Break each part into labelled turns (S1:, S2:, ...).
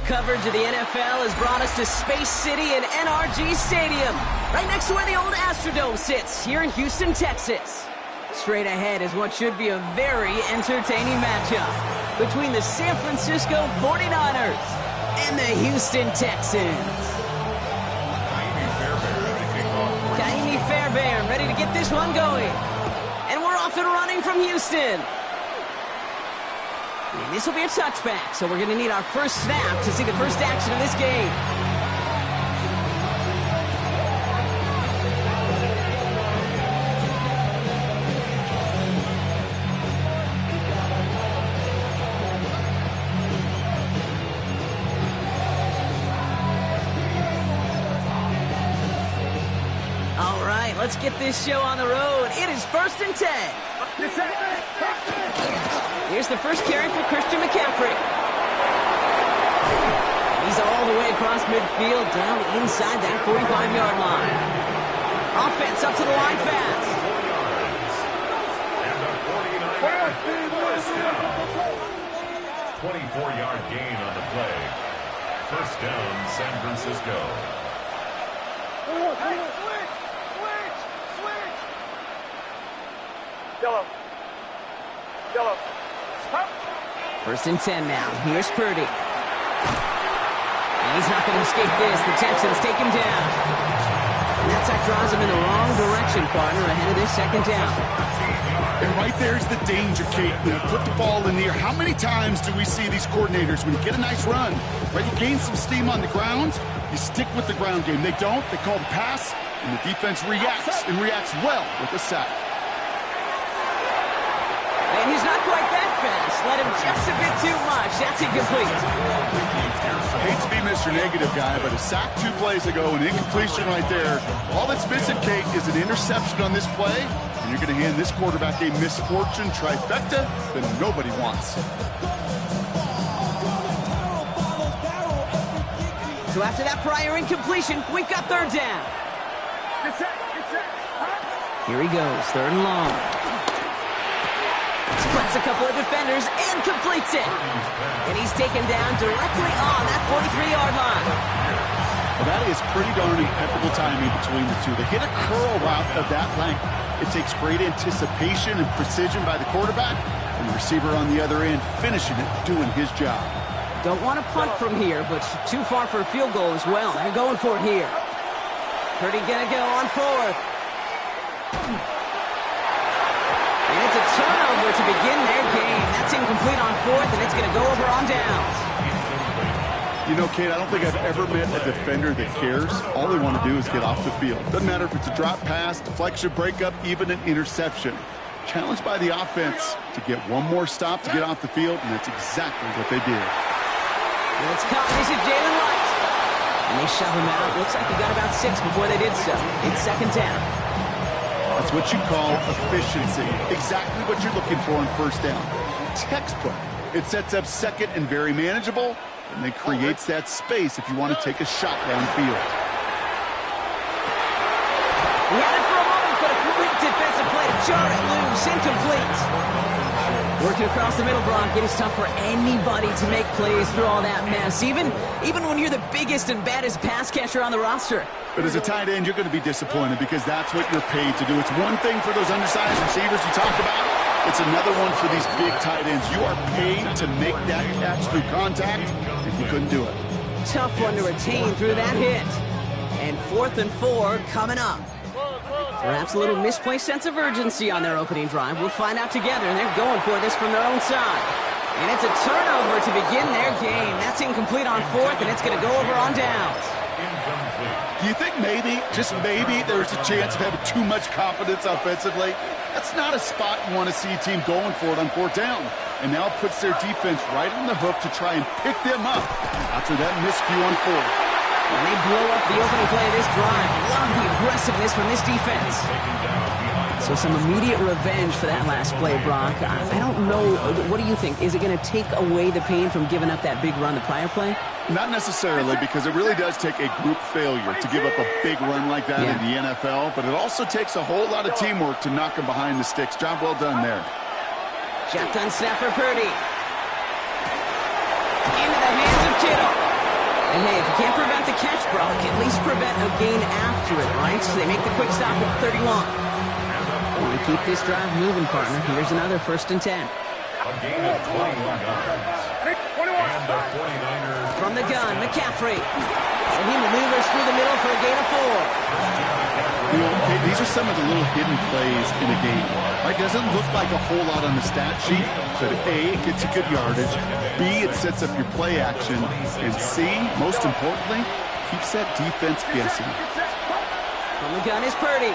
S1: coverage of the NFL has brought us to Space City and NRG Stadium, right next to where the old Astrodome sits, here in Houston, Texas. Straight ahead is what should be a very entertaining matchup between the San Francisco 49ers and the Houston Texans. Kaimi Fairbairn ready to get this one going. And we're off and running from Houston. And this will be a touchback, so we're going to need our first snap to see the first action of this game. All right, let's get this show on the road. It is 1st and 10. Here's the first carry for Christian McCaffrey. He's all the way across midfield, down inside that 45-yard line. Offense up to the line fast.
S2: 24-yard gain on the play. First down, San Francisco.
S3: Yellow.
S1: 1st and 10 now. Here's Purdy. And he's not going to escape this. The Texans take him down. And that sack draws him in the wrong direction, partner, ahead of this second down.
S4: And right there's the danger, Kate. When you put the ball in the air, how many times do we see these coordinators, when you get a nice run, right, you gain some steam on the ground, you stick with the ground game. They don't. They call the pass, and the defense reacts, and reacts well with the sack.
S1: And he's not quite that fast. Let him just a bit too much. That's incomplete.
S4: I hate to be Mr. Negative guy, but a sack 2 plays ago, an incompletion right there. All that's missing, Kate, is an interception on this play, and you're going to hand this quarterback a misfortune trifecta that nobody wants.
S1: So after that prior incompletion, we've got 3rd down. Here he goes, 3rd and long. Splits a couple of defenders and completes it. And he's taken down directly on that 43-yard line.
S4: Well, that is pretty darn impeccable timing between the two. They hit a curl route of that length. It takes great anticipation and precision by the quarterback, and the receiver on the other end finishing it, doing his job.
S1: Don't want to punt from here, but too far for a field goal as well. They're going for it here. Purdy gonna go on 4th. And it's a turnover to begin their game. That's incomplete on 4th, and it's going to go over on downs.
S4: You know, Kate, I don't think I've ever met a defender that cares. All they want to do is get off the field. Doesn't matter if it's a drop pass, deflection, breakup, even an interception. Challenged by the offense to get one more stop to get off the field, and that's exactly what they did.
S1: Let's caught. This is Jalen White. And they shove him out. Looks like he got about 6 before they did so. It's 2nd down.
S4: That's what you call efficiency. Exactly what you're looking for on 1st down. Textbook. It sets up 2nd and very manageable, and then creates that space if you want to take a shot downfield.
S1: He had it for a moment, but a quick defensive play to jar it loose. Incomplete. Working across the middle, Brock. It is tough for anybody to make plays through all that mess, even when you're the biggest and baddest pass catcher on the roster.
S4: But as a tight end, you're going to be disappointed because that's what you're paid to do. It's one thing for those undersized receivers you talked about. It's another one for these big tight ends. You are paid to make that catch through contact, and you couldn't do it.
S1: Tough one to retain through that hit. And 4th and 4 coming up. Perhaps a little misplaced sense of urgency on their opening drive. We'll find out together, and they're going for this from their own side. And it's a turnover to begin their game. That's incomplete on 4th, and it's going to go over on downs.
S4: Do you think maybe, just maybe, there's a chance of having too much confidence offensively? That's not a spot you want to see a team going for it on 4th down. And now it puts their defense right on the hook to try and pick them up after that miscue on 4th.
S1: And they blow up the opening play of this drive. Love the aggressiveness from this defense. So some immediate revenge for that last play, Brock. I don't know. What do you think? Is it going to take away the pain from giving up that big run the prior play?
S4: Not necessarily, because it really does take a group failure to give up a big run like that in the NFL. But it also takes a whole lot of teamwork to knock them behind the sticks. Job well done there.
S1: Shotgun snap for Purdy. Into the hands of Kittle. And hey, if you can't prevent the catch, Brock, at least prevent a gain after it, right? So they make the quick stop at 31. We keep this drive moving, partner. Here's another 1st and 10.
S2: A gain of 21 yards. And the 49ers.
S1: From the gun, McCaffrey. And he maneuvers through the middle for a gain of 4.
S4: You know, okay, these are some of the little hidden plays in a game. Right? Doesn't look like a whole lot on the stat sheet, but A, it gets you good yardage. B, it sets up your play action. And C, most importantly, keeps that defense guessing.
S1: From the gun is Purdy.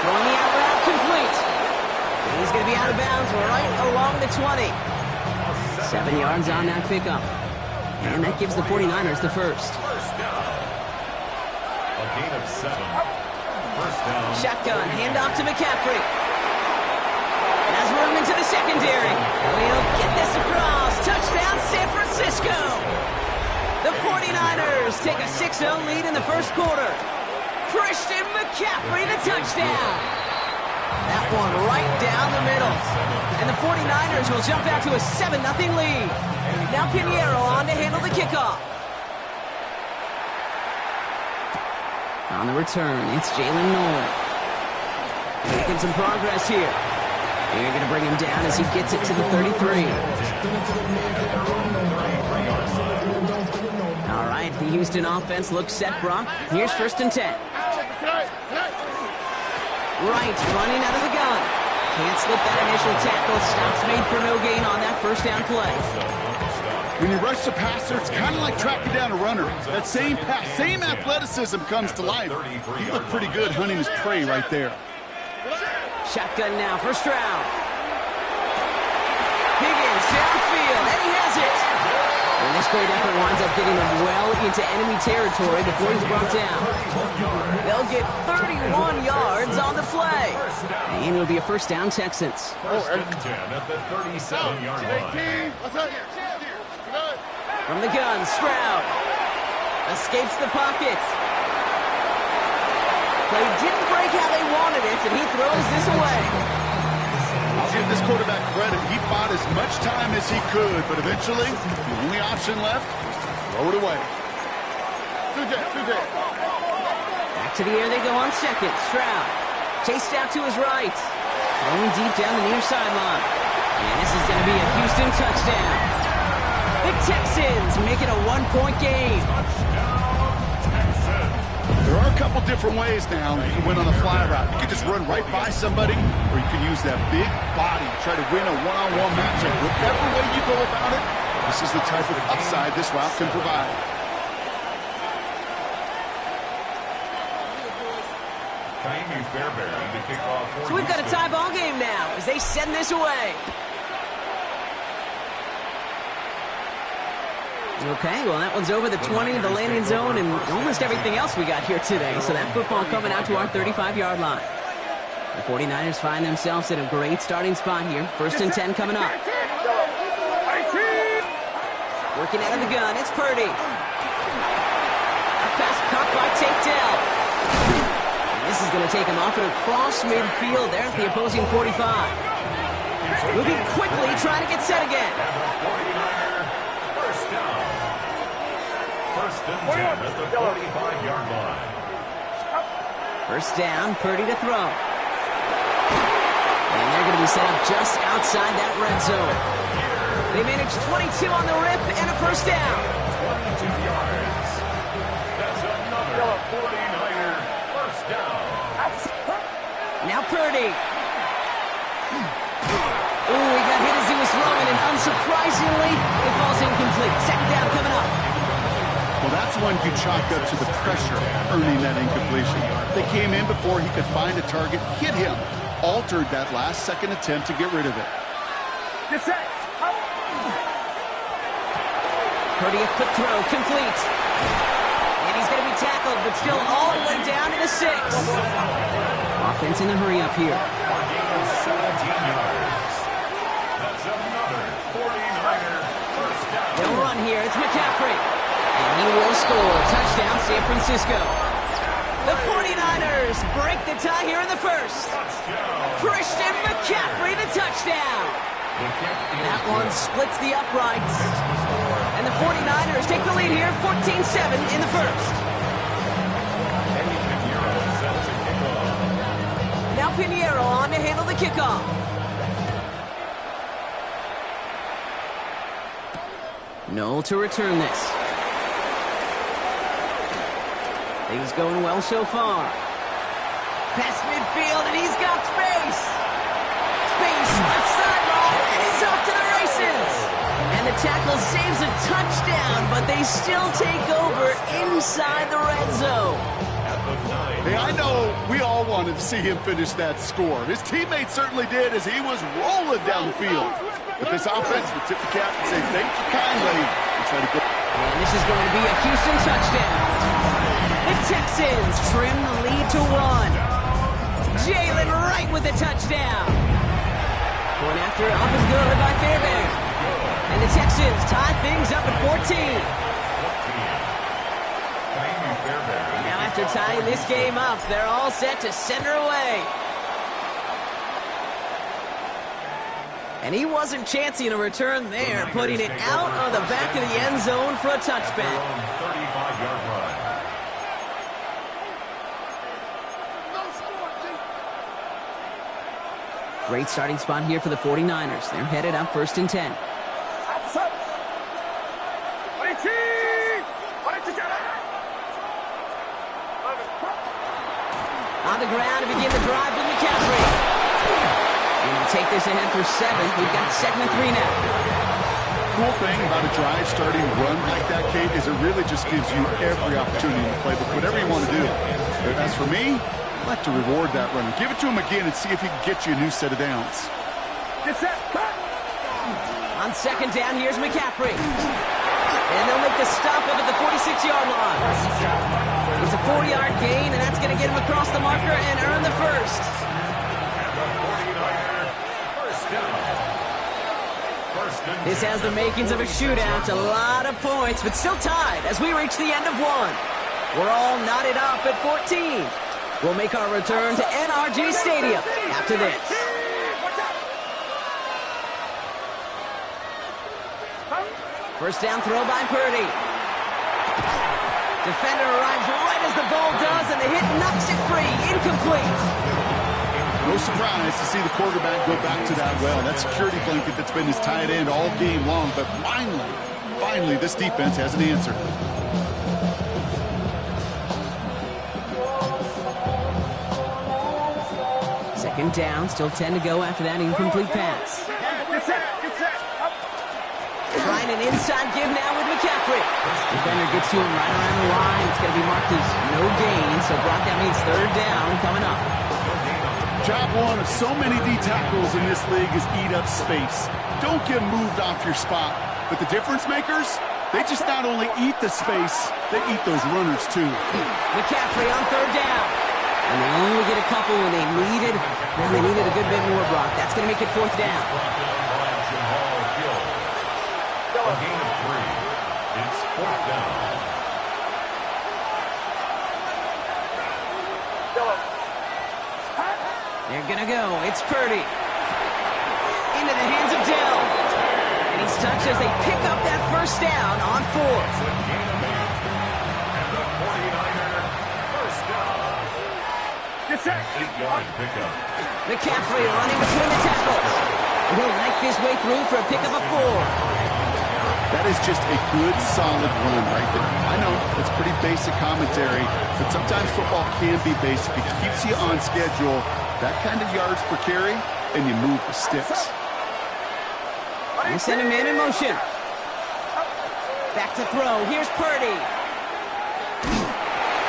S1: Throwing the out route complete. And he's going to be out of bounds right along the 20. 7 yards on that pickup. And that gives the 49ers the first.
S2: A gain of 7. First down.
S1: Shotgun, handoff to McCaffrey. Has room into the secondary. He'll get this across. Touchdown, San Francisco. The 49ers take a 6-0 lead in the first quarter. Christian McCaffrey, the touchdown. That one right down the middle. And the 49ers will jump out to a 7-0 lead. Now Pinheiro on to handle the kickoff. On the return, it's Jalen Noel. Making some progress here. They're going to bring him down as he gets it to the 33. All right, the Houston offense looks set, Brock. Here's 1st and 10. Right, running out of the gun. Can't slip that initial tackle. Stops made for no gain on that 1st down play.
S4: When you rush the passer, it's kind of like tracking down a runner. That same pass, same athleticism comes to life. He looked pretty good hunting his prey right there.
S1: Shotgun now, 1st round. Higgins downfield, and he has it. And this great effort winds up getting him well into enemy territory before he's brought down. They'll get 31 yards on the play. And it'll be a 1st down, Texans.
S2: 1st and 10 at the 37-yard line.
S1: From the gun, Stroud. Escapes the pocket. Play didn't break how they wanted it, and he throws this away.
S4: I'll give this quarterback credit. He bought as much time as he could, but eventually, the only option left was to throw it away.
S1: Back to the air they go on 2nd. Stroud chased out to his right. Throwing deep down the near sideline. And this is going to be a Houston touchdown. The Texans make it a 1-point game.
S4: There are a couple different ways now you can win on a fly route. You can just run right by somebody, or you can use that big body, try to win a one-on-one matchup. Whatever way you go about it, this is the type of upside this route can provide.
S1: So we've got a tie ball game now as they send this away. Okay, well, that one's over the 20, the landing zone, and almost everything else we got here today. So that football coming out to our 35-yard line. The 49ers find themselves in a great starting spot here. 1st and 10 coming up. Working out of the gun, it's Purdy. Pass caught by Tate Dell. And this is going to take him off and across midfield there at the opposing 45. Moving quickly, trying to get set again.
S2: 1st and 10 at the 45-yard line.
S1: 1st down, Purdy to throw. And they're going to be set up just outside that red zone. They manage 22 on the rip and a 1st down.
S2: 22 yards. That's another 49er 1st down.
S1: Now Purdy. Ooh, he got hit as he was throwing, and unsurprisingly, it falls incomplete. 2nd down coming up.
S4: Well, that's one you chalk up to the pressure earning that incompletion. They came in before he could find a target, hit him, altered that last-second attempt to get rid of it.
S1: Purdy, a quick throw, complete. And he's going to be tackled, but still all the way down to the 6. Offense in a hurry up here.
S2: 17 yards. That's another 49er 1st down.
S1: They'll run here. It's McCaffrey. And he will score. Touchdown, San Francisco. The 49ers break the tie here in the 1st.
S2: Touchdown.
S1: Christian McCaffrey, the touchdown. That one splits the uprights. And the 49ers take the lead here, 14-7 in the first. Now Pinheiro on to handle the kickoff. Noel to return this. Things going well so far. Past midfield, and he's got space. Space, left sideline, and he's off to the races. And the tackle saves a touchdown, but they still take over inside the red zone.
S4: Hey, I know we all wanted to see him finish that score. His teammates certainly did as he was rolling down the field. But this offense would tip the cap and say, thank you kindly. And try to go.
S1: And this is going to be a Houston touchdown. The Texans trim the lead to 1. Jalen Wright with the touchdown. Going after it, up is good by Fairbairn. And the Texans tie things up at 14. Now after tying this game up, they're all set to send her away. And he wasn't chancing a return there, putting it out on the back of the end zone for a touchback.
S2: 35-yard run.
S1: Great starting spot here for the 49ers. They're headed up 1st and 10. On the ground to begin the drive with McCaffrey. And he'll take this ahead for 7. We've got 2nd and 3 now.
S4: Cool thing about a drive starting run like that, Kate, is it really just gives you every opportunity to play with whatever you want to do. But as for me, I like to reward that runner. Give it to him again and see if he can get you a new set of downs.
S1: On 2nd down, here's McCaffrey. And they'll make the stop up at the 46-yard line. It's a 4-yard gain, and that's going to get him across the marker and earn the first. This has the makings of a shootout. A lot of points, but still tied as we reach the end of 1. We're all knotted up at 14. We'll make our return to NRG Stadium after this. First down throw by Purdy. Defender arrives right as the ball does, and the hit knocks it free. Incomplete.
S4: No surprise to see the quarterback go back to that well. That security blanket that's been his tight end all game long, but finally, this defense has an answer.
S1: Second down, still 10 to go after that incomplete pass. Trying an inside give now with McCaffrey. Defender gets to him right around the line. It's going to be marked as no gain, so Brock, that means 3rd down coming up.
S4: Job one of so many D tackles in this league is eat up space. Don't get moved off your spot. But the difference makers, they just not only eat the space, they eat those runners too.
S1: McCaffrey on 3rd down. And they only get a couple when they needed a good bit more, Brock. That's going to make it 4th down.
S2: A gain of 3. It's 4th down.
S1: They're going to go. It's Purdy. Into the hands of Dell. And he's touched as they pick up that first down on 4th.
S2: And the 49er first down. 8-yard pickup.
S1: McCaffrey running between the tackles. And he'll knife his way through for a pickup of 4.
S4: That is just a good, solid run right there. I know it's pretty basic commentary, but sometimes football can be basic. It keeps you on schedule, that kind of yards per carry, and you move the sticks.
S1: They send a man in motion. Back to throw. Here's Purdy.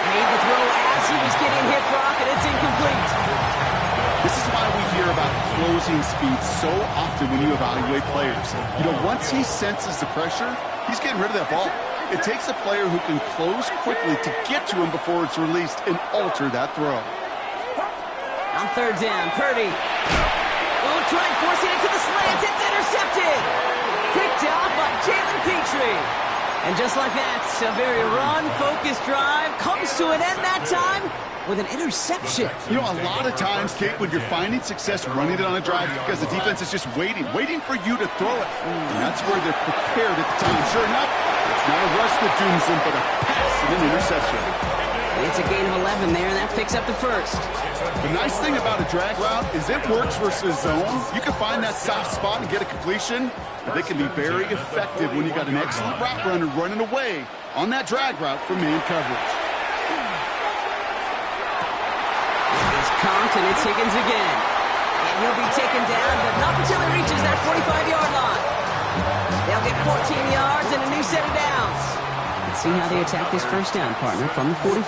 S1: Made the throw as he was getting hit, Brock, and it's incomplete.
S4: This is why we hear about closing speed so often when you evaluate players. You know, once he senses the pressure, he's getting rid of that ball. It takes a player who can close quickly to get to him before it's released and alter that throw.
S1: On 3rd down, Purdy. Oh, trying forcing it to the slants. It's intercepted. Picked off by Jalen Petrie. And just like that, a very run-focused drive comes to an end that time with an interception.
S4: You know, a lot of times, Kate, when you're finding success running it on a drive, because the defense is just waiting for you to throw it. And that's where they're prepared at the time. Sure enough, it's not a rush that dooms them, but a pass and an interception.
S1: It's a gain of 11 there, and that picks up the first.
S4: The nice thing about a drag route is it works versus zone. You can find that soft spot and get a completion, but they can be very effective when you got an excellent route runner running away on that drag route from man coverage.
S1: He's conked, and it's Higgins again. And he'll be taken down, but not until he reaches that 45-yard line. They'll get 14 yards and a new set of downs. Let's see how they attack this first down, partner, from the 45.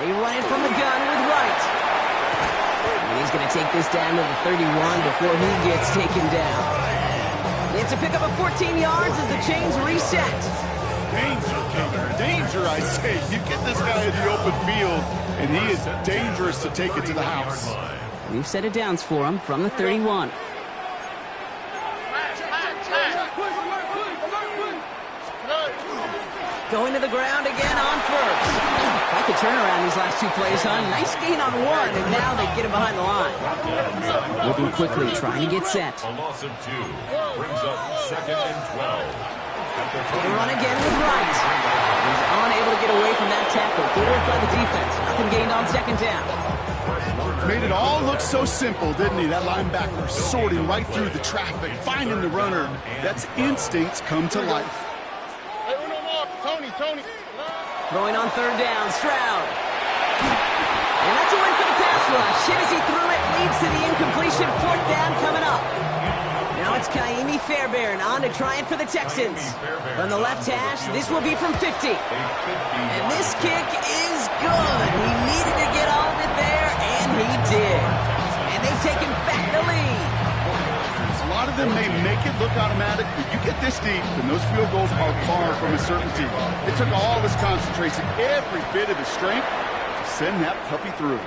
S1: They run it from the gun with Wright. And he's going to take this down to the 31 before he gets taken down. It's a pickup of 14 yards as the chains reset.
S4: Danger, Kater. Danger, I say. You get this guy in the open field, and he is dangerous to take it to the house.
S1: We've set it downs for him from the 31. Going to the ground again on first. Like the turnaround these last two plays, huh? Nice gain on one, and now they get him behind the line. Moving quickly, trying to get set.
S2: A loss of 2 brings up 2nd and 12.
S1: They run again with Wright. He's unable to get away from that tackle. Good work by the defense. Nothing gained on second down.
S4: Made it all look so simple, didn't he? That linebacker sorting right through the traffic, finding the runner. That's instincts come to life.
S3: Tony.
S1: Throwing on third down, Stroud. And that's a win for the pass rush. Hit as he threw it, leads to the incompletion. Fourth down coming up. Now it's Kaimi Fairbairn on to try it for the Texans. From the left hash, this will be from 50. And this kick is good. He needed to get all of it there, and he did. And they've taken back the lead.
S4: A lot of them may make it look automatic, but you get this deep, and those field goals are far from a certainty. It took all his concentration, every bit of his strength, to send that puppy through.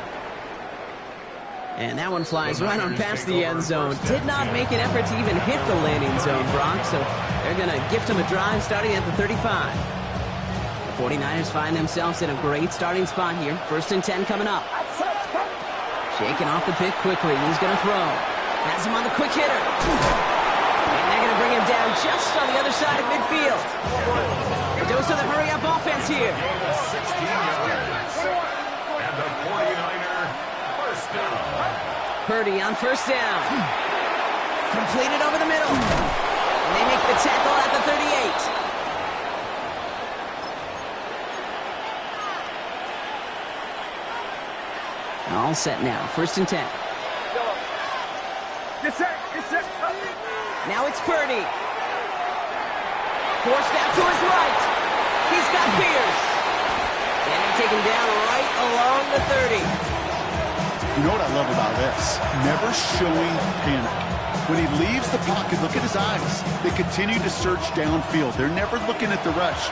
S1: And that one flies right on past the end zone. Did not make an effort to even hit the landing zone, Brock, so they're going to gift him a drive starting at the 35. The 49ers find themselves in a great starting spot here. 1st and 10 coming up. Shaking off the pick quickly. He's going to throw. Has him on the quick hitter. And they're going to bring him down just on the other side of midfield. A dose of the hurry-up offense here.
S2: 16 yards. And the 49er first down.
S1: Purdy on first down. Completed over the middle. And they make the tackle at the 38. All set now. 1st and 10. Now it's Purdy. Forced out to his right. He's got Pierce. And they take him down right along the 30.
S4: You know what I love about this? Never showing panic. When he leaves the pocket, look at his eyes. They continue to search downfield. They're never looking at the rush.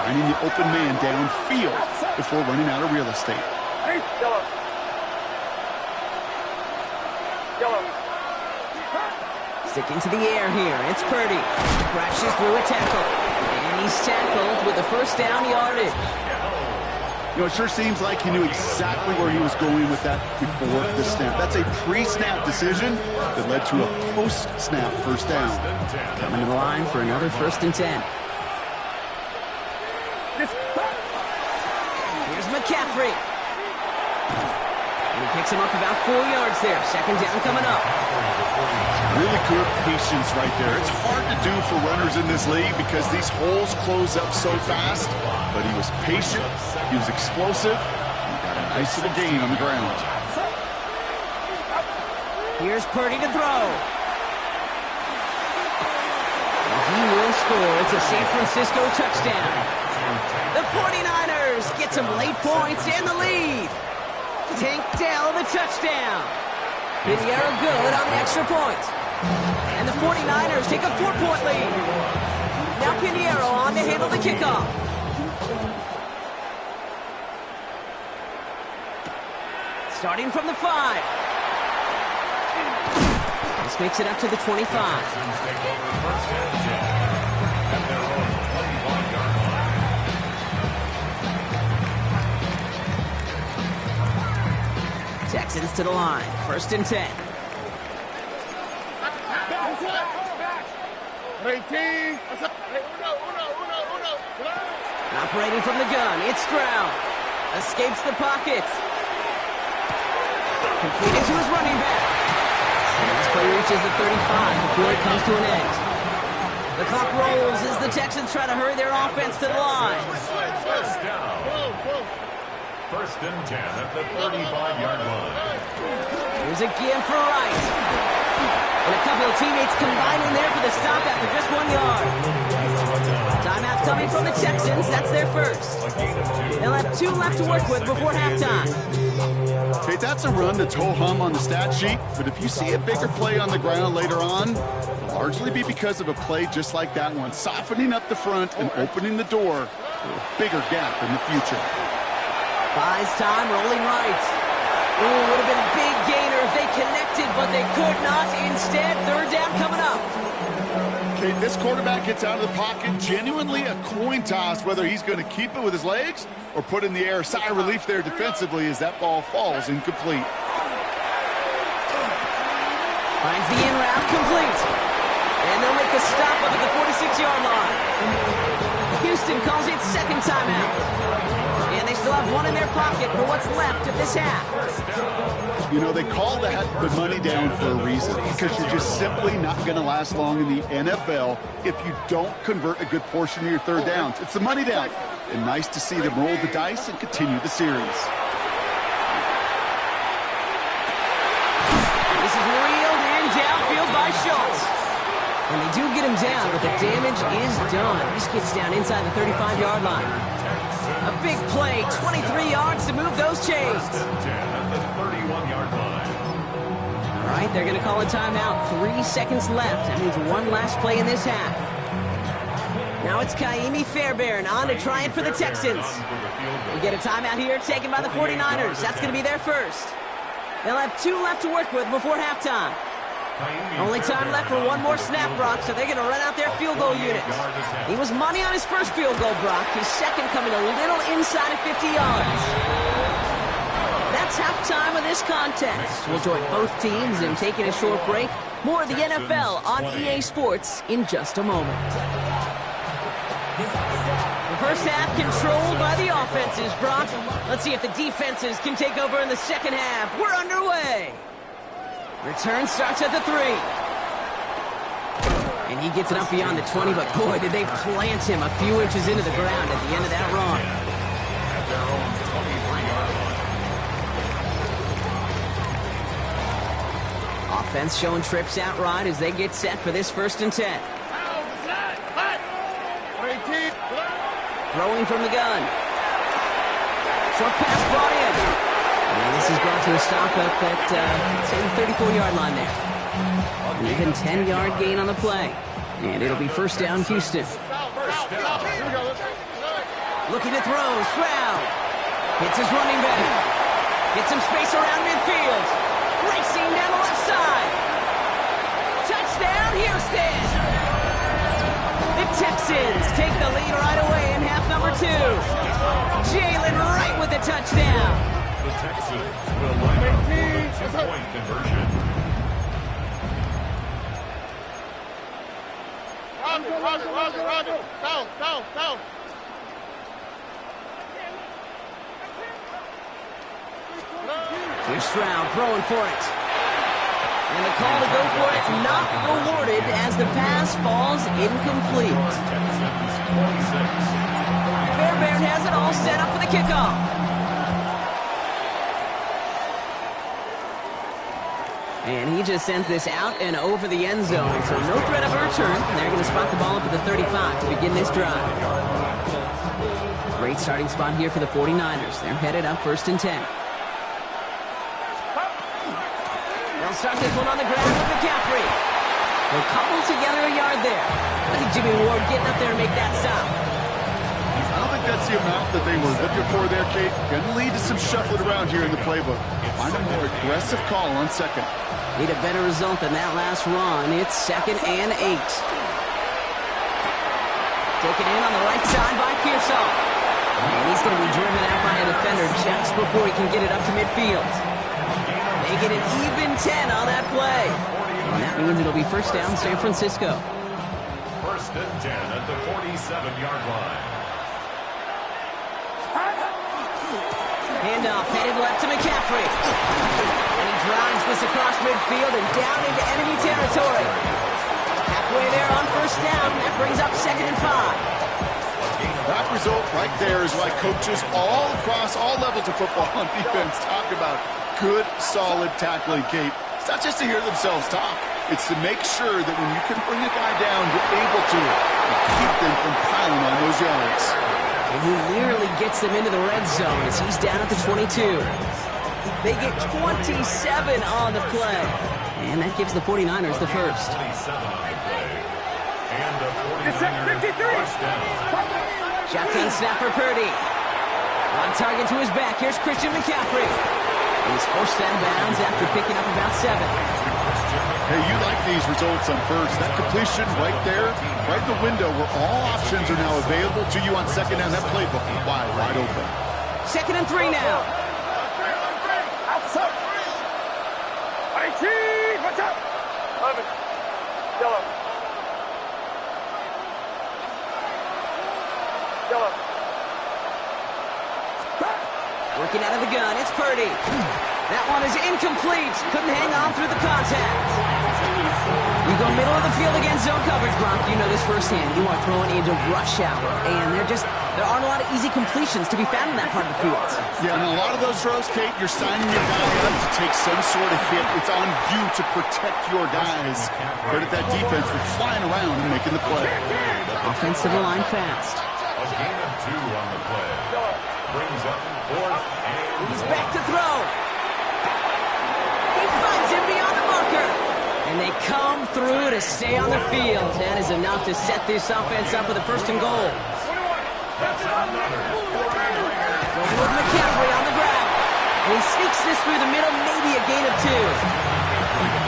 S4: Finding the open man downfield before running out of real estate.
S1: Sticking to the air here. It's Purdy. Crashes through a tackle. And he's tackled with the first down yardage.
S4: You know, it sure seems like he knew exactly where he was going with that before the snap. That's a pre-snap decision that led to a post-snap first down.
S1: Coming to the line for another 1st and 10. Here's McCaffrey. And he picks him up about 4 yards there. 2nd down coming up.
S4: Really good patience right there. It's hard to do for runners in this league because these holes close up so fast. But he was patient, he was explosive, and he got a nice little gain on the ground.
S1: Here's Purdy to throw. And he will score. It's a San Francisco touchdown. The 49ers get some late points and the lead. Tank Dell the touchdown. Pinheiro good on the extra point. And the 49ers take a 4-point lead. Now Pinheiro on to handle the kickoff. Starting from the 5. This makes it up to the 25.
S2: Texans take over 1st and 10 at their own 25-yard line.
S1: Texans to the line. 1st and 10. Operating from the gun, it's Stroud. Escapes the pocket. Completed to his running back. And this play reaches the 35 before it comes to an end. The clock rolls as the Texans try to hurry their offense to the line.
S2: First down. 1st and 10 at the 35-yard line.
S1: Here's a give for Wright. And a couple of teammates combining there for the stop after just 1 yard. Timeout coming from the Texans. That's their first. They'll have 2 left to work with before halftime.
S4: Okay, that's a run that's ho-hum on the stat sheet, but if you see a bigger play on the ground later on, it'll largely be because of a play just like that one, softening up the front and opening the door for a bigger gap in the future.
S1: Buys time, rolling right. Ooh, would have been a big gainer if they connected, but they could not. Instead, 3rd down coming up.
S4: Okay, this quarterback gets out of the pocket, genuinely a coin toss whether he's going to keep it with his legs or put in the air. Sigh of relief there defensively as that ball falls incomplete.
S1: Finds the in route complete. And they'll make the stop up at the 46-yard line. Houston calls it 2nd timeout. And they still have 1 in their pocket for what's left of this half.
S4: You know, they call that the money down for a reason, because you're just simply not going to last long in the NFL if you don't convert a good portion of your 3rd downs. It's the money down. And nice to see them roll the dice and continue the series.
S1: This is reeled in downfield by Schultz. And they do get him down, but the damage is done. This gets down inside the 35-yard line. A big play, 23 yards to move those chains.
S2: 10 at the 31-yard line.
S1: All right, they're going to call a timeout. 3 seconds left. That means 1 last play in this half. Now it's Kaimi Fairbairn on to try it for the Texans. We get a timeout here taken by the 49ers. That's going to be their first. They'll have 2 left to work with before halftime. Only time left for 1 more snap, Brock, so they're going to run out their field goal unit. He was money on his first field goal, Brock. His second coming a little inside of 50 yards. That's halftime of this contest. We'll join both teams in taking a short break. More of the NFL on EA Sports in just a moment. The first half controlled by the offenses, Brock. Let's see if the defenses can take over in the second half. We're underway. Return starts at the 3. And he gets it up beyond the 20, but boy, did they plant him a few inches into the ground at the end of that run.
S2: At their own 23-yard line.
S1: Offense showing trips out right as they get set for this 1st and 10. Throwing from the gun. Short pass brought in. And this is brought to a stop up at, say, the 34-yard line there. And even 10-yard gain on the play. And it'll be 1st down, Houston. Looking to throw, Stroud. Hits his running back. Gets some space around midfield. Racing down the left side. Touchdown, Houston. The Texans take the lead right away in half number 2. Jalen Wright with the touchdown.
S2: The Texans will line up for the 2-point conversion.
S3: Roger. Down.
S1: Here's Stroud throwing for it. And the call to go for it not rewarded as the pass falls incomplete. Fairbairn has it all set up for the kickoff. And he just sends this out and over the end zone. So no threat of a return. They're going to spot the ball up at the 35 to begin this drive. Great starting spot here for the 49ers. They're headed up 1st and 10. They'll start this one on the ground with McCaffrey. They'll couple together a yard there. I think Jimmy Ward getting up there to make that stop.
S4: I don't think that's the amount that they were looking for there, Kate. Going to lead to some shuffling around here in the playbook. Find a more aggressive call on 2nd.
S1: Need a better result than that last run. It's 2nd and 8. Taken in on the right side by Pearsall. And he's going to be driven out by a defender just before he can get it up to midfield. Make it an even 10 on that play. And that means it'll be first down San Francisco.
S2: First and 10 at the 47-yard line.
S1: Handoff headed left to McCaffrey. And he drives this across midfield and down into enemy territory. Halfway there on first down. That brings up 2nd and 5.
S4: That result right there is why coaches all across all levels of football on defense talk about good, solid tackling, Kate. It's not just to hear themselves talk. It's to make sure that when you can bring a guy down, you're able to keep them from piling on those yards.
S1: And he nearly gets them into the red zone as he's down at the 22. They get 27 on the play. And that gives the 49ers the first.
S2: 27 on the play. And the 49ers first down.
S1: Shotgun snap for Purdy. On target to his back. Here's Christian McCaffrey. He's forced out of bounds after picking up about 7.
S4: Hey, you like these results on first. That completion right there, right in the window where all options are now available to you on second down. That playbook is wide open.
S1: 2nd and 3 now.
S3: Outside. 18. Watch out. 11. Yellow. Yellow.
S1: Working out of the gun. It's Purdy. That one is incomplete. Couldn't hang on through the contact. You go middle of the field against zone coverage, Bronk. You know this firsthand. You are throwing into rush hour. And there aren't a lot of easy completions to be found in that part of the field.
S4: Yeah, and a lot of those throws, Kate, you're signing your guy up to take some sort of hit. It's on you to protect your guys. Credit that defense for flying around and making the play.
S1: Offensive line fast.
S2: A gain of 2 on the play. Brings up 4th and
S1: He's back to throw. He finds him beyond the marker. And they come through to stay on the field. That is enough to set this offense up with a 1st and goal.
S2: that's another.
S1: Going with McCaffrey on the ground. And he sneaks this through the middle, maybe a gain of 2.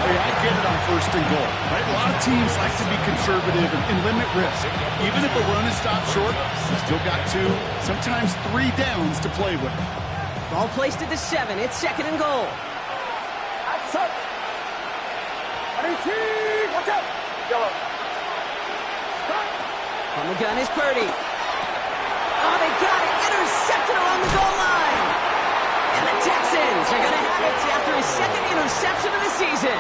S4: Hey, I get it on 1st and goal. Right? A lot of teams like to be conservative and limit risk. Even if a run is stopped short, you still got 2, sometimes 3 downs to play with.
S1: Ball placed at the 7. It's 2nd and goal.
S3: Outside. 18. Watch out. Yellow.
S1: On the gun is Purdy. Oh, they got it. Intercepted along the goal line. And the Texans are going to have it after his 2nd interception of the season.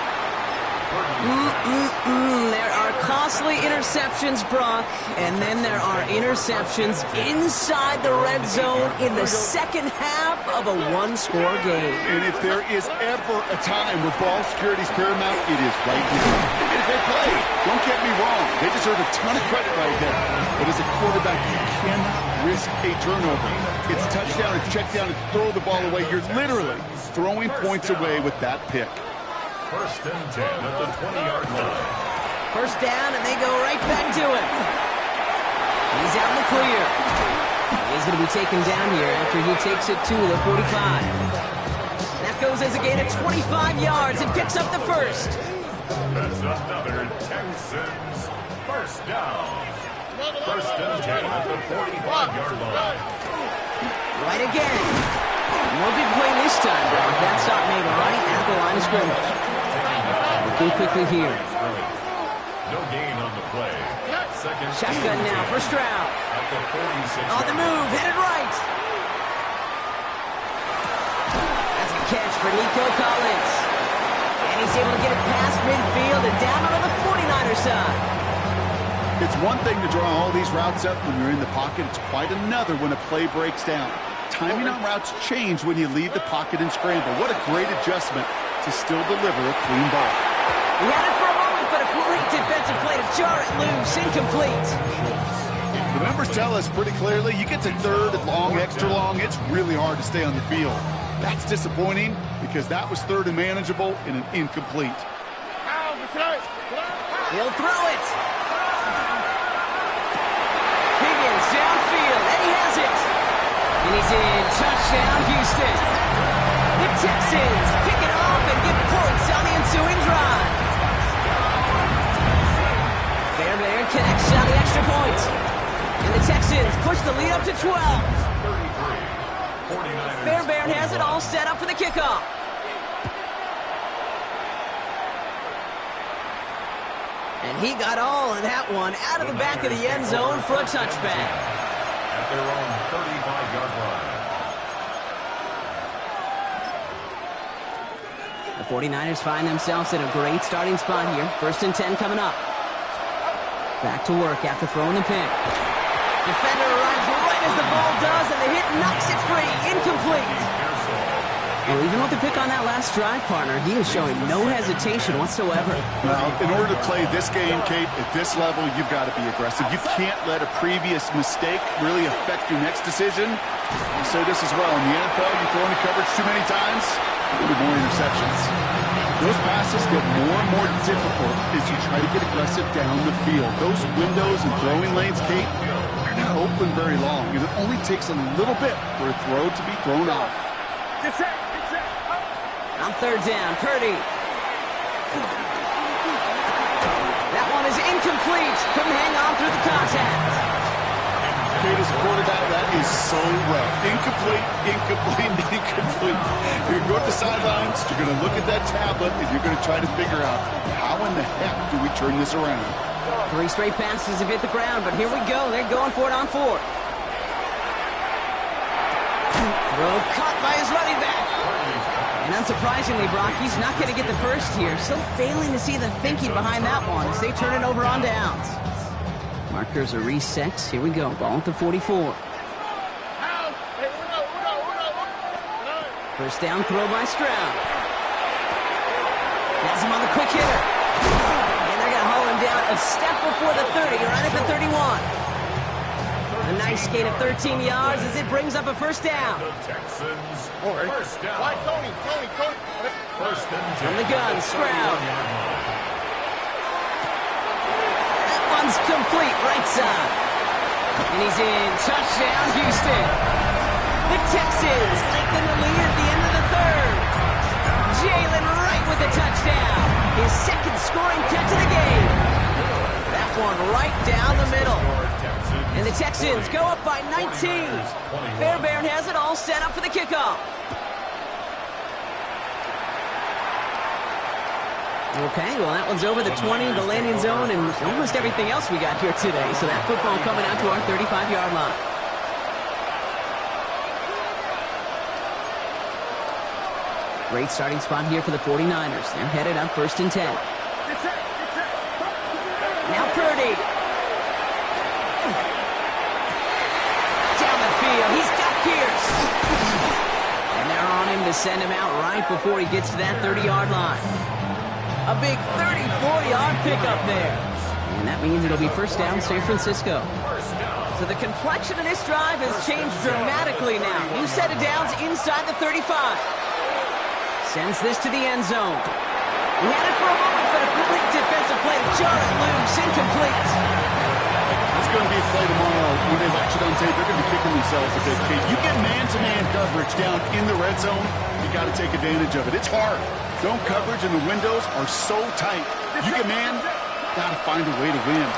S1: There are costly interceptions, Brock, and then there are interceptions inside the red zone in the second half of a one-score game.
S4: And if there is ever a time where ball security is paramount, it is right now. And if they play, don't get me wrong, they deserve a ton of credit right there. But as a quarterback, you cannot risk a turnover. It's touchdown, it's check down, it's throw the ball away. You're literally throwing points away with that pick.
S2: First and 10 at the 20-yard line.
S1: First down, and they go right back to him. He's out in the clear. He's going to be taken down here after he takes it to the 45. That goes as a gain of 25 yards and picks up the first.
S2: That's another Texans first down. First and 10 at the 45-yard line.
S1: Right again. No big play this time, Brock. That stop made right at the line of scrimmage. Looking quickly here.
S2: No gain on the play. Second
S1: Shotgun now, first round.
S2: at the 46.
S1: On the move, headed right. That's a catch for Nico Collins. And he's able to get it past midfield and down on the 49er side.
S4: It's one thing to draw all these routes up when you're in the pocket. It's quite another when a play breaks down. Timing on routes change when you leave the pocket and scramble. What a great adjustment to still deliver a clean ball.
S1: He had it for a moment, but a great defensive play to jar it loose, incomplete.
S4: The numbers tell us pretty clearly, you get to 3rd and long, extra long, it's really hard to stay on the field. That's disappointing because that was 3rd and manageable and an incomplete.
S1: He'll throw it. Higgins downfield, and he has it. And he's in. Touchdown, Houston. The Texans pick it off and get points on the ensuing drive. Fairbairn connects on the extra point. And the Texans push the lead up to 12. Fairbairn has it all set up for the kickoff. And he got all of that one out of the back of the end zone for a touchback.
S2: At their own 35-yard line.
S1: The 49ers find themselves in a great starting spot here. 1st and 10 coming up. Back to work after throwing the pick. Defender arrives right as the ball does, and the hit knocks it free. Incomplete. Well, even with the pick on that last drive, partner, he is showing no hesitation whatsoever.
S4: Now, in order to play this game, Kate, at this level, you've got to be aggressive. You can't let a previous mistake really affect your next decision. I say this as well. In the NFL, you throw into coverage too many times, you'll get more interceptions. Those passes get more and more difficult as you try to get aggressive down the field. Those windows and throwing lanes, Kate, are not open very long, and it only takes a little bit for a throw to be thrown off.
S1: On 3rd down, Purdy. That one is incomplete. Couldn't hang on through the contact.
S4: Kate, as a quarterback, that is so rough. Incomplete, incomplete, incomplete. You're going to go to the sidelines, you're going to look at that tablet, and you're going to try to figure out how in the heck do we turn this around.
S1: 3 straight passes have hit the ground, but here we go. They're going for it on 4th. Throw caught by his running back. And unsurprisingly, Brock, he's not going to get the first here. Still failing to see the thinking behind that one as they turn it over on downs. Markers are reset. Here we go. Ball at the 44. 1st down throw by Stroud. Has him on the quick hitter. And they're going to haul him down a step before the 30, right at the 31. A nice gain of 13 yards as it brings up a 1st down.
S2: The Texans, 1st down. First and 10.
S1: From the gun, Stroud. That one's complete, right side. And he's in. Touchdown, Houston. The Texans lengthen the lead at the end of the 3rd. Jalen Wright with the touchdown. His 2nd scoring catch of the game. That one right down the middle. And the Texans go up by 19. Fairbairn has it all set up for the kickoff. Okay, well, that one's over the 20, the landing zone, and almost everything else we got here today. So that football coming out to our 35-yard line. Great starting spot here for the 49ers. They're headed up 1st and 10. Now Purdy. Down the field. He's got Pierce. And they're on him to send him out right before he gets to that 30-yard line. A big 34-yard pickup there. And that means it'll be 1st down San Francisco. So the complexion of this drive has changed dramatically now. New set of downs inside the 35. Sends this to the end zone. He had it for a moment, but a complete defensive play to jar it loose. Incomplete.
S4: It's going to be a play tomorrow. When they watch it on tape, they're going to be kicking themselves a bit, Kate. You get man-to-man coverage down in the red zone, you got to take advantage of it. It's hard. Zone coverage and the windows are so tight. You get man, got to find a way to win.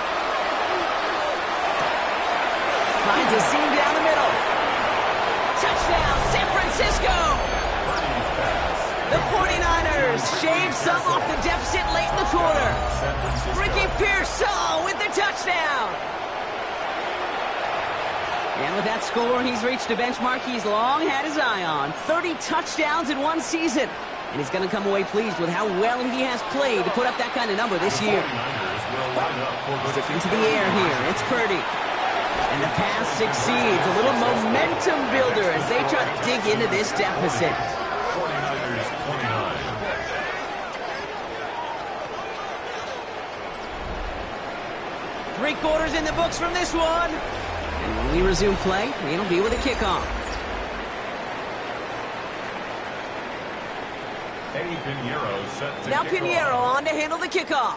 S1: Finds a seam down the middle. Touchdown, San Francisco! The 49ers shave some off the deficit late in the quarter. Ricky Pearsall with the touchdown. And with that score, he's reached a benchmark he's long had his eye on. 30 touchdowns in one season. And he's going to come away pleased with how well he has played to put up that kind of number this year. Sticking to the air here, it's Purdy. And the pass succeeds. A little momentum builder as they try to dig into this deficit.
S2: 49ers 29.
S1: Three quarters in the books from this one. And when we resume play, it'll be with a kickoff. Now Pinheiro on to handle the kickoff.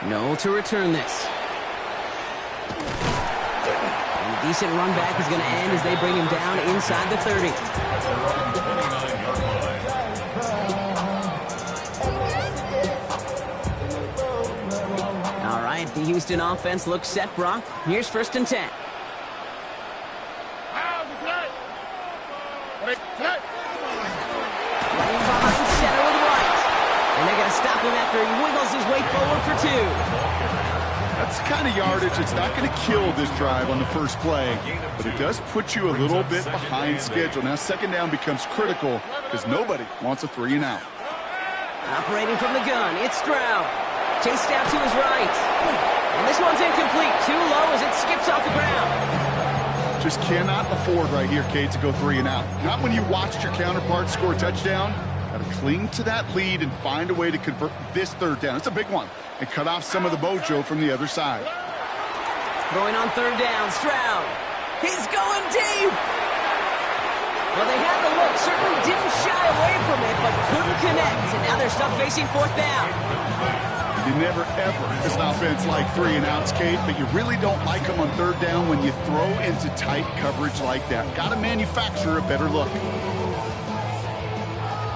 S1: No to return this. And a decent run back is going to end as they bring him down inside the 30. All right, the Houston offense looks set, Brock. Here's 1st and 10. Running behind center with him after he wiggles his way forward for 2.
S4: That's the kind of yardage that's not going to kill this drive on the first play, but it does put you a little bit behind schedule. Now second down becomes critical because nobody wants a 3 and out.
S1: Operating from the gun, it's Stroud. Chased out to his right. And this one's incomplete. Too low as it skips off the ground.
S4: Just cannot afford right here, Kate, to go 3 and out. Not when you watched your counterpart score a touchdown. Got to cling to that lead and find a way to convert this third down. It's a big one. And cut off some of the mojo from the other side.
S1: Throwing on third down, Stroud. He's going deep. Well, they had the look, certainly didn't shy away from it, but couldn't connect. And now they're stuck facing fourth down.
S4: You never, ever, as an offense, like 3 and outs, Kate, but you really don't like them on third down when you throw into tight coverage like that. Got to manufacture a better look.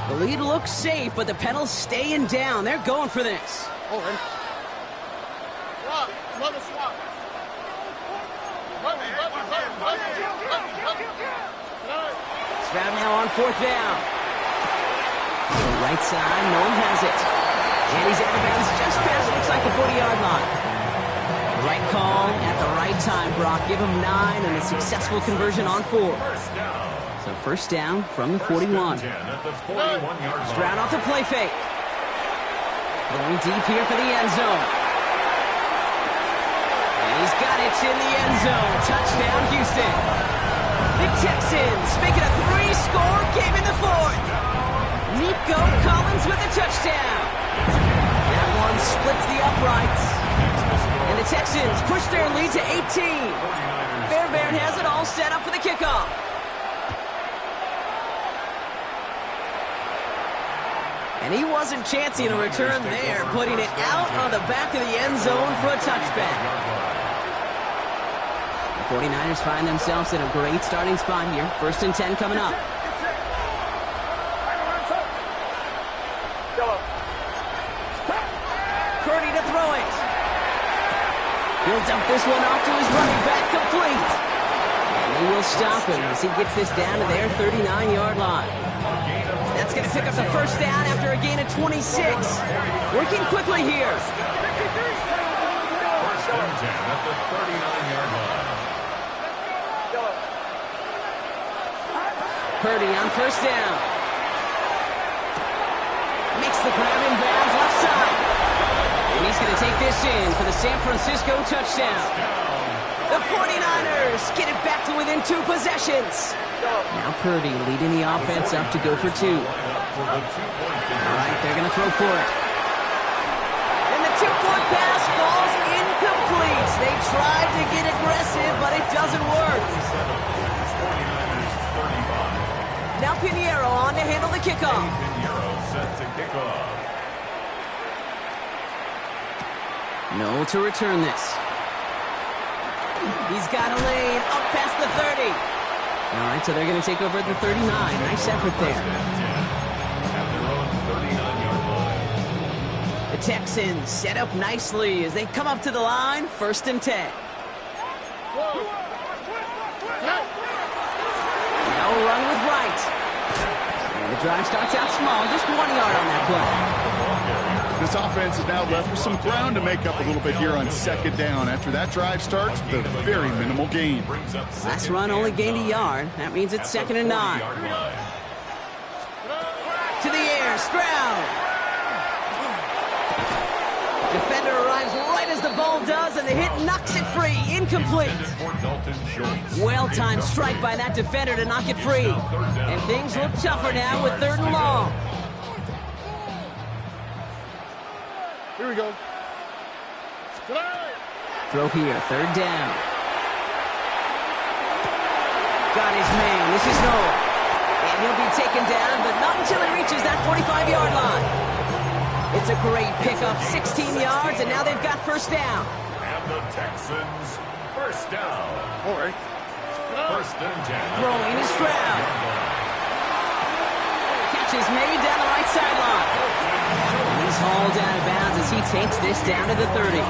S1: The lead looks safe, but the pedal's staying down. They're going for this. Stroud now on fourth down. To the right side, no one has it. And he's out of bounds just past, looks like the 40-yard line. The right call at the right time, Brock. Give him 9 and a successful conversion on 4. So first down from the 41. Stroud off the play fake. Going deep here for the end zone. And he's got it in the end zone. Touchdown, Houston. The Texans make it a 3-score game in the 4th. Nico Collins with a touchdown. That one splits the uprights. And the Texans push their lead to 18. Fairbairn has it all set up for the kickoff. And he wasn't chancing a return there, putting it out on the back of the end zone for a touchback. The 49ers find themselves in a great starting spot here. 1st and 10 coming up. Purdy to throw it. He'll dump this one off to his running back, complete. And they will stop him as he gets this down to their 39-yard line. That's going to pick up the first down after a gain of 26. Working quickly here.
S2: 1st and 10 at the 39-yard line.
S1: Purdy on first down. Makes the grab in bounds left side. And he's going to take this in for the San Francisco touchdown. The 49ers get it back to within 2 possessions. Now Purdy leading the offense up to go for 2. All right, they're going to throw for it. And the 2-point pass falls incomplete. They tried to get aggressive, but it doesn't work. Now Pinheiro on to handle the kickoff.
S2: Pinheiro set to kick off.
S1: No to return this. He's got a lane up past the 30. All right, so they're going to take over at the 39. Nice effort there. The Texans set up nicely as they come up to the line. 1st and 10. Now run with right. And the drive starts out small, just 1 yard on that play.
S4: This offense is now left with some ground to make up a little bit here on second down. After that drive starts, the very minimal gain.
S1: Last run only gained a yard. That means it's 2nd and 9. To the air, Stroud. Defender arrives right as the ball does, and the hit knocks it free. Incomplete. Well-timed strike by that defender to knock it free. And things look tougher now with 3rd and long.
S3: Here we go.
S1: Throw here, 3rd down. Got his man, this is Noel. And he'll be taken down, but not until he reaches that 45-yard line. It's a great pickup, 16 yards, and now they've got 1st down.
S2: And the Texans, 1st down.
S3: All right.
S2: 1st and 10.
S1: Throwing is Stroud. Catch is made down the right sideline. And he's hauled out of bounds as he takes this down to the 30.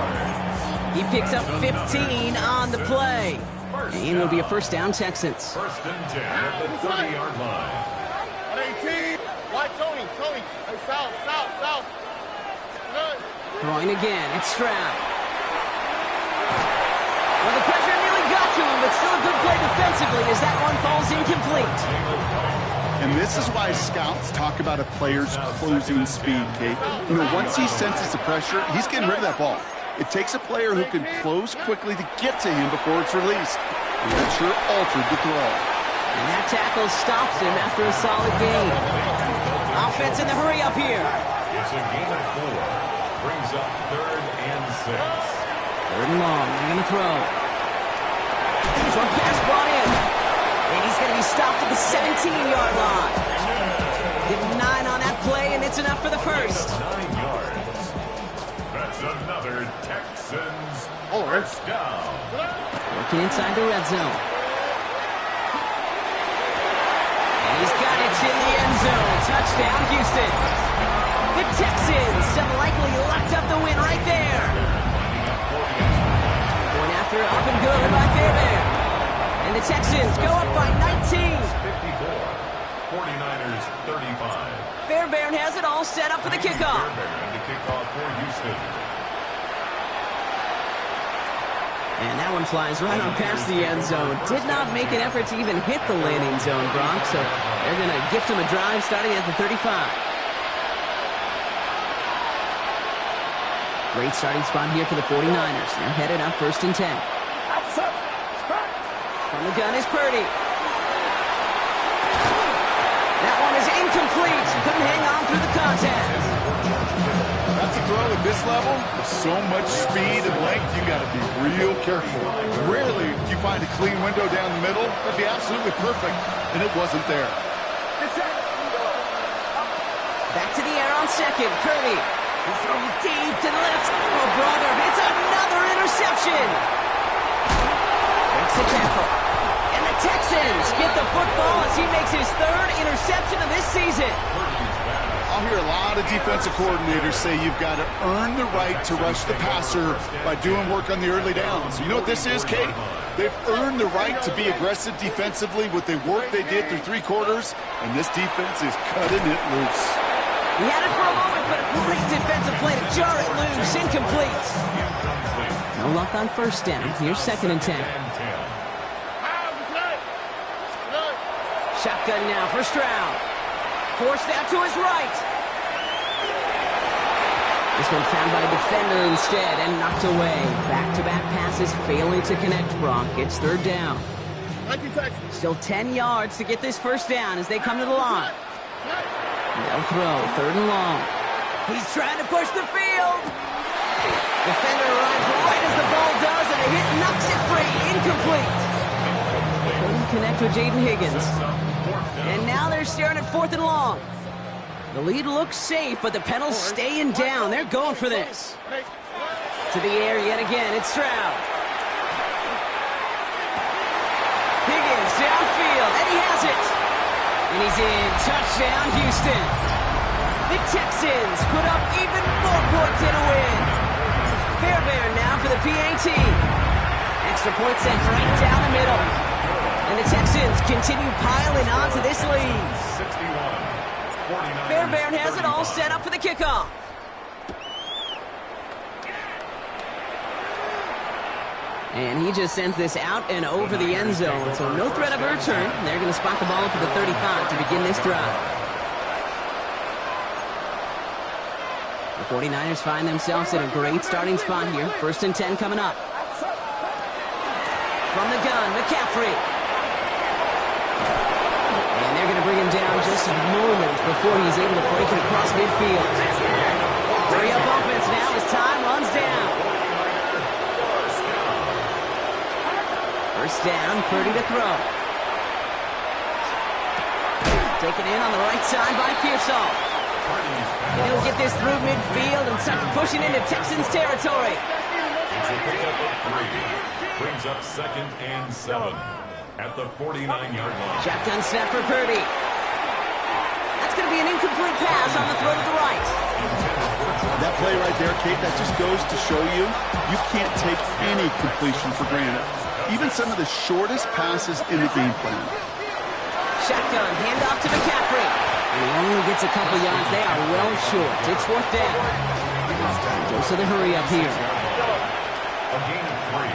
S1: He picks up 15 on the play. And it'll be a 1st down, Texans.
S2: 1st and 10 at the 30-yard line.
S3: 18. Why, Tony? Hey, south.
S1: Throwing again. It's Stroud. Well, the pressure nearly got to him, but still a good play defensively as that one falls incomplete.
S4: And this is why scouts talk about a player's closing speed, Kate. You know, once he senses the pressure, he's getting rid of that ball. It takes a player who can close quickly to get to him before it's released. And that sure altered the throw.
S1: And that tackle stops him after a solid gain. Offense in the hurry up here.
S2: It's a gain of 4. Brings up 3rd and 6.
S1: 3rd and long. They're going to throw. Short pass brought in. And he's going to be stopped at the 17-yard line. Give him 9 on that play, and it's enough for the first.
S2: 9 yards. That's another Texans first down.
S1: Working inside the red zone. And he's got it in the end zone. Touchdown, Houston. The Texans have likely locked up the win right there. Going after up and good by Fairbairn. And the Texans go up by 19.
S2: 54. 49ers 35.
S1: Fairbairn has it all set up for the kickoff.
S2: Fairbairn to kick off for Houston.
S1: And that one flies right on past the end zone. Did not make an effort to even hit the landing zone, Bronx. So they're going to gift him a drive starting at the 35. Great starting spot here for the 49ers. They're headed up 1st and 10. From the gun is Purdy. That one is incomplete. Couldn't hang on through the contact.
S4: That's a throw at this level. With so much speed and length, you got to be real careful. Rarely do you find a clean window down the middle. That'd be absolutely perfect, and it wasn't there.
S1: Back to the air on second. Purdy. He's throwing deep to the left. Oh, brother. It's another interception. Breaks the tackle. And the Texans get the football as he makes his 3rd interception of this season.
S4: I'll hear a lot of defensive coordinators say you've got to earn the right to rush the passer by doing work on the early downs. You know what this is, Kate? They've earned the right to be aggressive defensively with the work they did through 3 quarters, and this defense is cutting it loose.
S1: He had it for a moment, but a great defensive play to jar it loose. Incomplete. No luck on 1st down. Here's 2nd and 10. Shotgun now for Stroud. Forced out to his right. This one found by a defender instead and knocked away. Back-to-back passes failing to connect, Bronk. It's 3rd down. Still 10 yards to get this 1st down as they come to the line. They'll throw. 3rd and long. He's trying to push the field. Defender arrives right as the ball does, and a hit knocks it free. Incomplete. Couldn't connect with Jaden Higgins. And now they're staring at 4th and long. The lead looks safe, but the Penals staying down. They're going for this. To the air yet again. It's Stroud. Higgins downfield, and he has it. And he's in. Touchdown, Houston. The Texans put up even more points in a win. Fairbairn now for the PAT. Extra point sent right down the middle. And the Texans continue piling on to this lead.
S2: 61.
S1: Fairbairn has it all set up for the kickoff. And he just sends this out and over the end zone. So no threat of a return. They're going to spot the ball up at the 35 to begin this drive. The 49ers find themselves in a great starting spot here. 1st and 10 coming up. From the gun, McCaffrey. And they're going to bring him down just a moment before he's able to break it across midfield. Hurry up offense now as time runs down. 1st down, Purdy to throw. Taken in on the right side by Pearsall. And he'll get this through midfield and start pushing into Texans territory.
S2: It's a pickup of 3. Brings up 2nd and 7 at the 49-yard line.
S1: Shotgun snap for Purdy. That's going to be an incomplete pass on the throw to the right.
S4: That play right there, Kate, that just goes to show you, you can't take any completion for granted. Even some of the shortest passes in the game plan.
S1: Shotgun, handoff to McCaffrey. And he only gets a couple yards. They are well short. It's 4th down. Goes to the hurry up here.
S2: A gain of 3.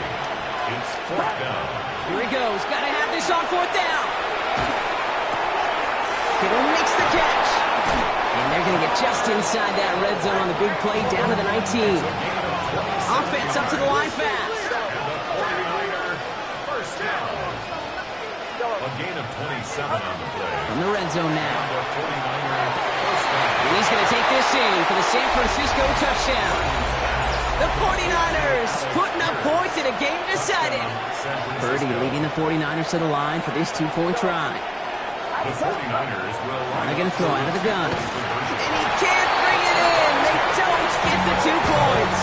S2: It's 4th down.
S1: Here he goes. Got to have this on 4th down. Kittle makes the catch. And they're going to get just inside that red zone on the big play down to the 19. Offense up to the line fast.
S2: And the 49er first down. A gain of 27 on the play.
S1: From the red zone now.
S2: The 49er first down.
S1: And he's going to take this in for the San Francisco touchdown. The 49ers putting up points in a game decided. Purdy leading the 49ers to the line for this 2-point try.
S2: The 49ers will line
S1: They're going to throw out of the gun. And he can't bring it in. They don't get the 2 points.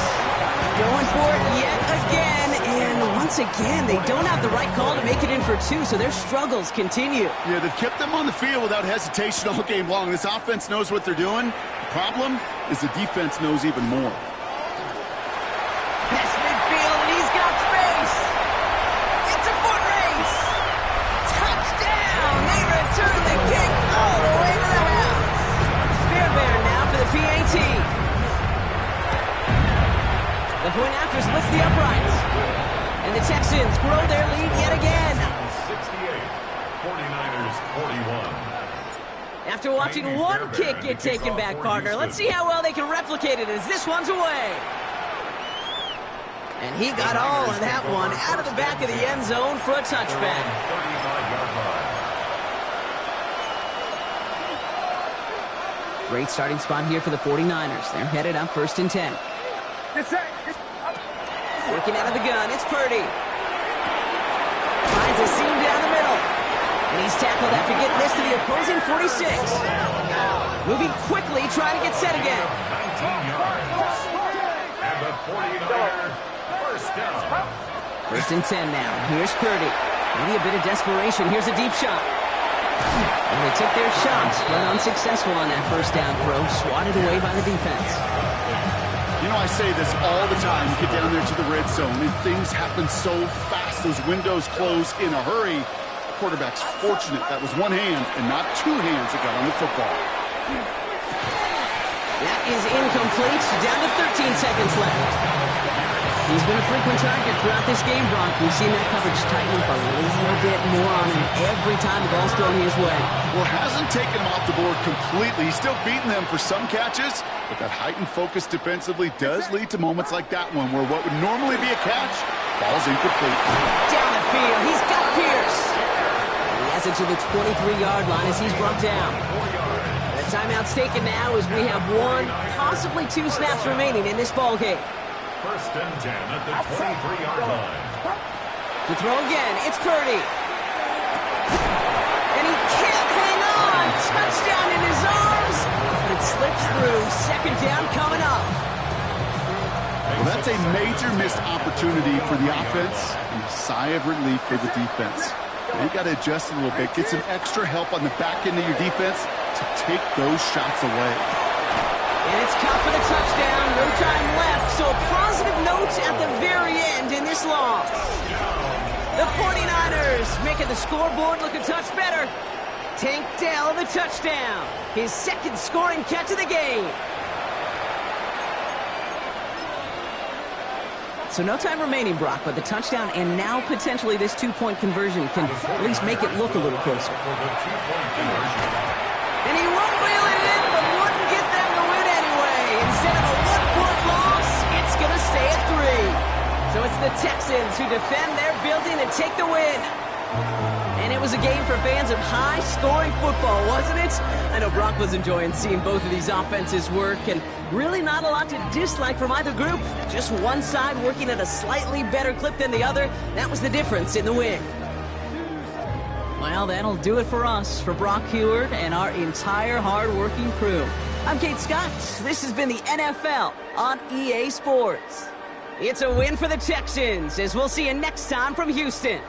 S1: Going for it yet again. And once again, they don't have the right call to make it in for 2, so their struggles continue.
S4: Yeah, they've kept them on the field without hesitation all game long. This offense knows what they're doing. The problem is the defense knows even more.
S1: Pass midfield, and he's got space. It's a foot race. Touchdown. They return the kick all the way to the house. Fairbairn now for the PAT. The point after splits the uprights. And the Texans grow their lead yet again.
S2: 68, 49ers 41.
S1: After watching one kick get taken back, partner, let's see how well they can replicate it as this one's away. And he got all of that one out of the back of the end zone for a touchback.
S2: 35-yard line.
S1: Great starting spot here for the 49ers. They're headed up 1st and 10. Working out of the gun, it's Purdy. Finds a seam down the middle. And he's tackled after getting this to the opposing 46. Moving quickly, trying to get set again.
S2: 19 yards. And the 49er first down.
S1: 1st and 10 now. Here's Purdy. Maybe a bit of desperation. Here's a deep shot. And they took their shots, but unsuccessful on that 1st down throw. Swatted away by the defense.
S4: You know, I say this all the time. You get down there to the red zone, and things happen so fast. Those windows close in a hurry. The quarterback's fortunate that was one hand and not 2 hands that got on the football.
S1: That is incomplete. Down to 13 seconds left. He's been a frequent target throughout this game, Brock. We've seen that coverage tighten up a little bit more on him every time the ball's thrown his way.
S4: Well, hasn't taken him off the board completely. He's still beating them for some catches, but that heightened focus defensively does lead to moments like that one where what would normally be a catch falls incomplete.
S1: Down the field, he's got Pierce. And he has it to the 23-yard line as he's brought down. The timeout's taken now as we have 1, possibly 2 snaps remaining in this ball game.
S2: 1st and 10 at the 23-yard line.
S1: To throw again, it's Purdy. And he can't hang on. Touchdown in his arms. But it slips through. 2nd down coming up.
S4: Well, that's a major missed opportunity for the offense and a sigh of relief for the defense. They've got to adjust a little bit, get some extra help on the back end of your defense to take those shots away.
S1: And it's caught for the touchdown. No time left. So a positive note at the very end in this loss. The 49ers making the scoreboard look a touch better. Tank Dell the touchdown. His 2nd scoring catch of the game. So no time remaining, Brock, but the touchdown and now potentially this 2-point conversion can at least make it look a little closer.
S2: For the 2-point conversion.
S1: And he won't reel it in, but wouldn't get them to win anyway. Instead of a 1-point loss, it's going to stay at 3. So it's the Texans who defend their building and take the win. And it was a game for fans of high-scoring football, wasn't it? I know Brock was enjoying seeing both of these offenses work, and really not a lot to dislike from either group. Just one side working at a slightly better clip than the other. That was the difference in the win. Well, that'll do it for us, for Brock Heward and our entire hard-working crew. I'm Kate Scott. This has been the NFL on EA Sports. It's a win for the Texans, as we'll see you next time from Houston.